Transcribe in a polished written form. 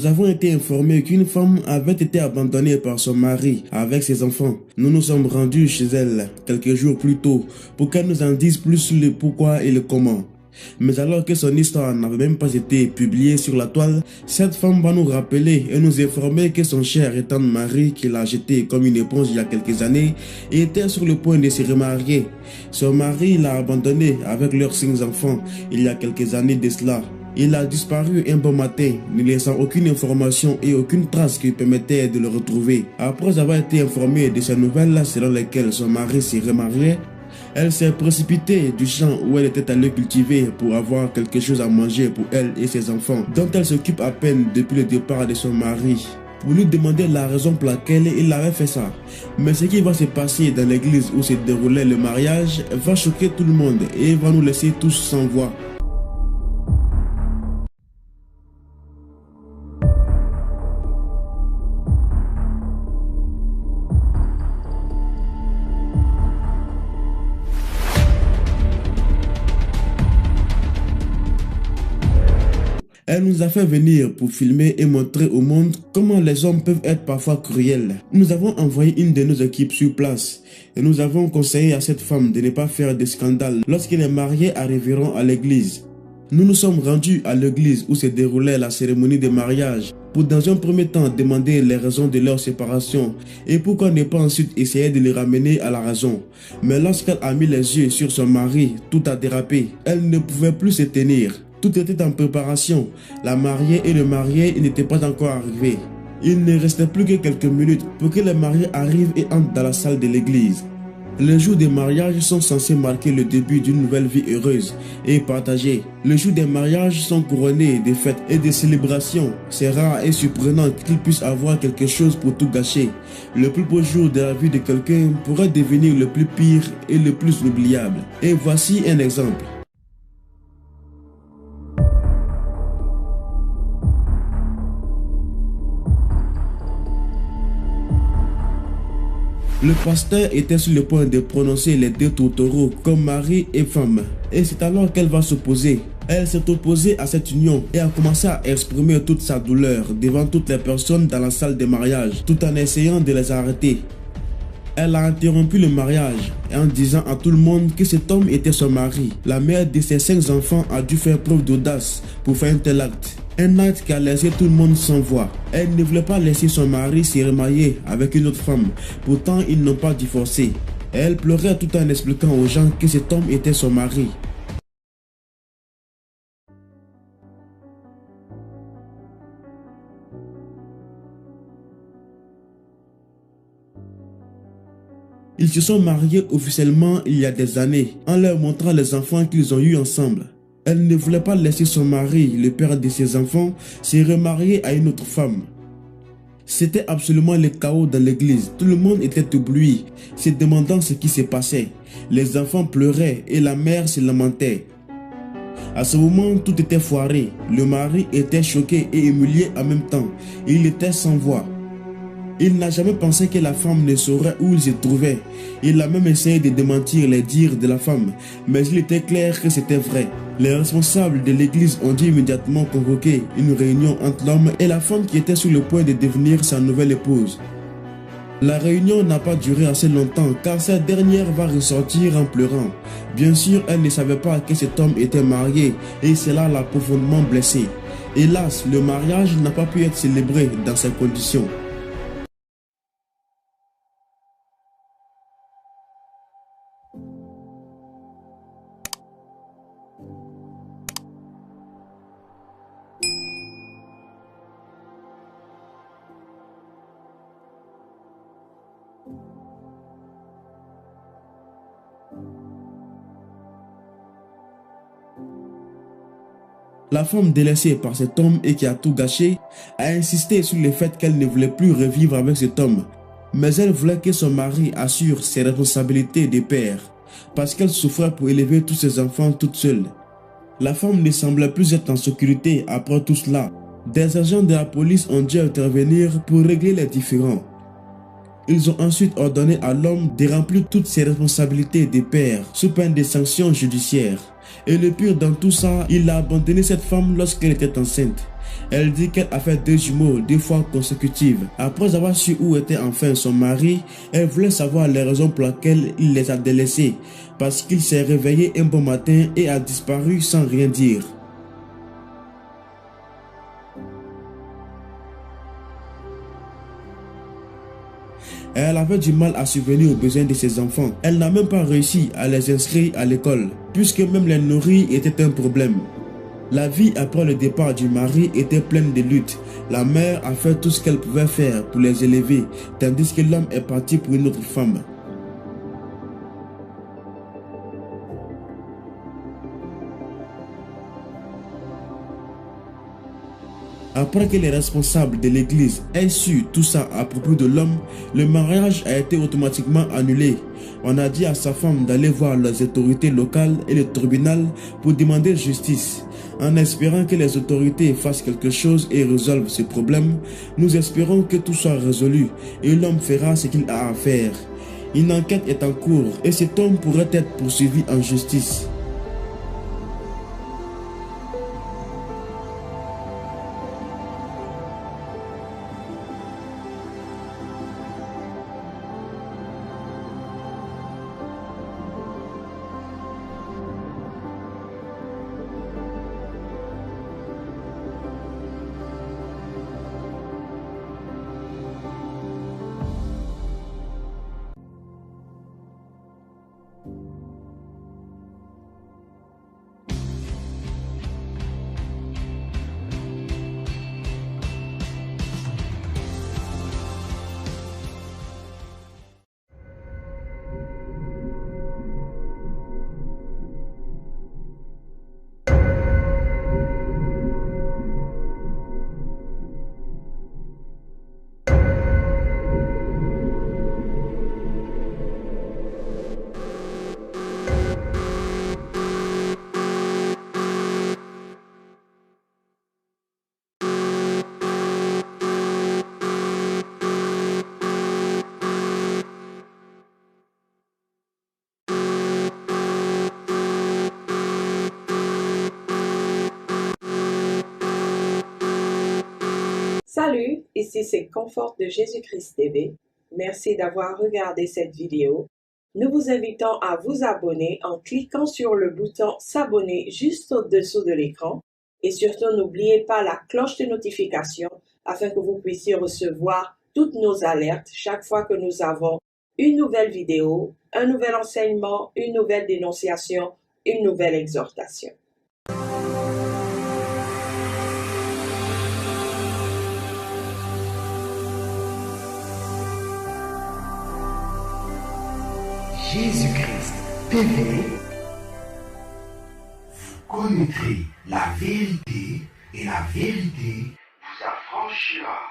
nous avons été informés qu'une femme avait été abandonnée par son mari avec ses enfants. Nous nous sommes rendus chez elle quelques jours plus tôt pour qu'elle nous en dise plus sur le pourquoi et le comment. Mais alors que son histoire n'avait même pas été publiée sur la toile, cette femme va nous rappeler et nous informer que son cher et tendre mari, qui l'a jeté comme une éponge il y a quelques années, était sur le point de se remarier. Son mari l'a abandonné avec leurs 5 enfants il y a quelques années de cela. Il a disparu un bon matin, ne laissant aucune information et aucune trace qui permettait de le retrouver. Après avoir été informée de ces nouvelles selon lesquelles son mari s'est remarié, elle s'est précipitée du champ où elle était allée cultiver pour avoir quelque chose à manger pour elle et ses enfants, dont elle s'occupe à peine depuis le départ de son mari, pour lui demander la raison pour laquelle il avait fait ça. Mais ce qui va se passer dans l'église où se déroulait le mariage va choquer tout le monde et va nous laisser tous sans voix. Elle nous a fait venir pour filmer et montrer au monde comment les hommes peuvent être parfois cruels. Nous avons envoyé une de nos équipes sur place et nous avons conseillé à cette femme de ne pas faire de scandale lorsque les mariés arriveront à l'église. Nous nous sommes rendus à l'église où se déroulait la cérémonie de mariage pour dans un premier temps demander les raisons de leur séparation et pourquoi ne pas ensuite essayer de les ramener à la raison. Mais lorsqu'elle a mis les yeux sur son mari, tout a dérapé. Elle ne pouvait plus se tenir. Tout était en préparation. La mariée et le marié n'étaient pas encore arrivés. Il ne restait plus que quelques minutes pour que les mariés arrivent et entrent dans la salle de l'église. Les jours des mariages sont censés marquer le début d'une nouvelle vie heureuse et partagée. Les jours des mariages sont couronnés de fêtes et de célébrations. C'est rare et surprenant qu'il puisse avoir quelque chose pour tout gâcher. Le plus beau jour de la vie de quelqu'un pourrait devenir le plus pire et le plus oubliable. Et voici un exemple. Le pasteur était sur le point de prononcer les 2 tourtereaux comme mari et femme. Et c'est alors qu'elle va s'opposer. Elle s'est opposée à cette union et a commencé à exprimer toute sa douleur devant toutes les personnes dans la salle de mariage, tout en essayant de les arrêter. Elle a interrompu le mariage en disant à tout le monde que cet homme était son mari. La mère de ses 5 enfants a dû faire preuve d'audace pour faire un tel acte. Un acte qui a laissé tout le monde sans voix. Elle ne voulait pas laisser son mari se remarier avec une autre femme. Pourtant, ils n'ont pas divorcé. Elle pleurait tout en expliquant aux gens que cet homme était son mari. Ils se sont mariés officiellement il y a des années, en leur montrant les enfants qu'ils ont eus ensemble. Elle ne voulait pas laisser son mari, le père de ses enfants, se remarier à une autre femme. C'était absolument le chaos dans l'église. Tout le monde était ébloui, se demandant ce qui se passait. Les enfants pleuraient et la mère se lamentait. À ce moment, tout était foiré. Le mari était choqué et humilié en même temps. Il était sans voix. Il n'a jamais pensé que la femme ne saurait où il se trouvait. Il a même essayé de démentir les dires de la femme, mais il était clair que c'était vrai. Les responsables de l'église ont dû immédiatement convoquer une réunion entre l'homme et la femme qui était sur le point de devenir sa nouvelle épouse. La réunion n'a pas duré assez longtemps car cette dernière va ressortir en pleurant. Bien sûr, elle ne savait pas que cet homme était marié et cela l'a profondément blessée. Hélas, le mariage n'a pas pu être célébré dans ces conditions. La femme délaissée par cet homme et qui a tout gâché a insisté sur le fait qu'elle ne voulait plus revivre avec cet homme. Mais elle voulait que son mari assure ses responsabilités de père, parce qu'elle souffrait pour élever tous ses enfants toute seule. La femme ne semblait plus être en sécurité après tout cela. Des agents de la police ont dû intervenir pour régler les différends. Ils ont ensuite ordonné à l'homme de remplir toutes ses responsabilités de père, sous peine de sanctions judiciaires. Et le pire dans tout ça, il a abandonné cette femme lorsqu'elle était enceinte. Elle dit qu'elle a fait 2 jumeaux 2 fois consécutives. Après avoir su où était enfin son mari, elle voulait savoir les raisons pour lesquelles il les a délaissés. Parce qu'il s'est réveillé un bon matin et a disparu sans rien dire. Elle avait du mal à subvenir aux besoins de ses enfants. Elle n'a même pas réussi à les inscrire à l'école, puisque même les nourrir était un problème. La vie après le départ du mari était pleine de luttes. La mère a fait tout ce qu'elle pouvait faire pour les élever, tandis que l'homme est parti pour une autre femme. Après que les responsables de l'église aient su tout ça à propos de l'homme, le mariage a été automatiquement annulé. On a dit à sa femme d'aller voir les autorités locales et le tribunal pour demander justice. En espérant que les autorités fassent quelque chose et résolvent ce problème, nous espérons que tout soit résolu et l'homme fera ce qu'il a à faire. Une enquête est en cours et cet homme pourrait être poursuivi en justice. Salut, ici c'est Confort de Jésus-Christ TV. Merci d'avoir regardé cette vidéo. Nous vous invitons à vous abonner en cliquant sur le bouton s'abonner juste au-dessous de l'écran et surtout n'oubliez pas la cloche de notification afin que vous puissiez recevoir toutes nos alertes chaque fois que nous avons une nouvelle vidéo, un nouvel enseignement, une nouvelle dénonciation, une nouvelle exhortation. Jésus-Christ TV, vous connaîtrez la vérité et la vérité vous affranchira.